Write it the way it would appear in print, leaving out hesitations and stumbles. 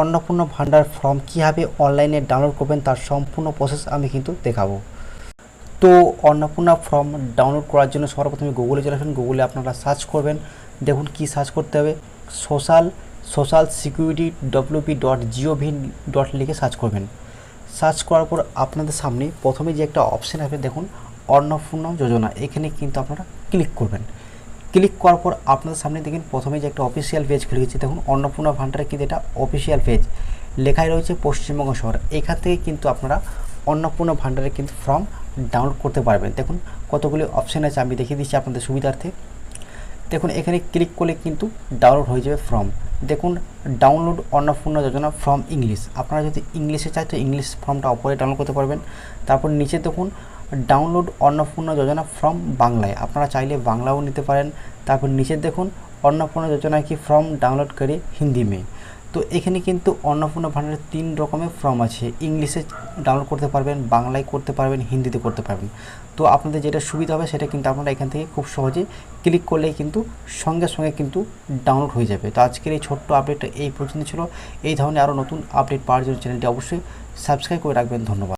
অন্নপূর্ণা ভান্ডার form কীভাবে অনলাইনে download করবেন তার সম্পূর্ণ প্রসেস আমি কিন্তু দেখাবো। তো অন্নপূর্ণা ফর্ম ডাউনলোড করার জন্য সর্বপ্রথমে গুগলে চলে আসবেন। গুগলে আপনারা সার্চ করবেন, দেখুন কি সার্চ করতে হবে, সোশ্যাল সিকিউরিটি wp.gov লিখে সার্চ করবেন। সার্চ করার পর আপনাদের সামনে প্রথমে যে একটা অপশান আসবে দেখুন অন্নপূর্ণা যোজনা, এখানে কিন্তু আপনারা ক্লিক করবেন। ক্লিক করার পর আপনাদের সামনে দেখেন প্রথমে যে একটা অফিসিয়াল পেজ খুলে গেছে, দেখুন অন্নপূর্ণা ভান্ডারে কিন্তু এটা অফিসিয়াল পেজ লেখাই রয়েছে পশ্চিমবঙ্গ শহর। এখান থেকে কিন্তু আপনারা অন্নপূর্ণা ভান্ডারে কিন্তু ফর্ম ডাউনলোড করতে পারবেন। দেখুন কতগুলি অপশান আছে, আমি দেখিয়ে দিচ্ছি আপনাদের সুবিধার্থে। দেখুন এখানে ক্লিক করলে কিন্তু ডাউনলোড হয়ে যাবে ফর্ম। দেখুন ডাউনলোড অন্নপূর্ণা যোজনা ফর্ম ইংলিশ, আপনারা যদি ইংলিশে চাই তো ইংলিশ ফর্মটা ওপরে ডাউনলোড করতে পারবেন। তারপর নিচে দেখুন ডাউনলোড অন্নপূর্ণা যোজনা ফর্ম বাংলায়, আপনারা চাইলে বাংলাও নিতে পারেন। তারপর নিচে দেখুন অন্নপূর্ণা যোজনা কি ফর্ম ডাউনলোড করে হিন্দি মে। তো এখানে কিন্তু অন্নপূর্ণা ভান্ডারের 3 রকমের ফর্ম আছে, ইংলিশে ডাউনলোড করতে পারবেন, বাংলায় করতে পারবেন, হিন্দিতে করতে পারবেন। তো আপনাদের যেটা সুবিধা হবে সেটা কিন্তু আপনারা এখান থেকে খুব সহজে ক্লিক করলেই কিন্তু সঙ্গে সঙ্গে কিন্তু ডাউনলোড হয়ে যাবে। তো আজকের এই ছোট্ট আপডেটটা এই পর্যন্ত ছিল। এই ধরনের আরও নতুন আপডেট পাওয়ার জন্য চ্যানেলটি অবশ্যই সাবস্ক্রাইব করে রাখবেন। ধন্যবাদ।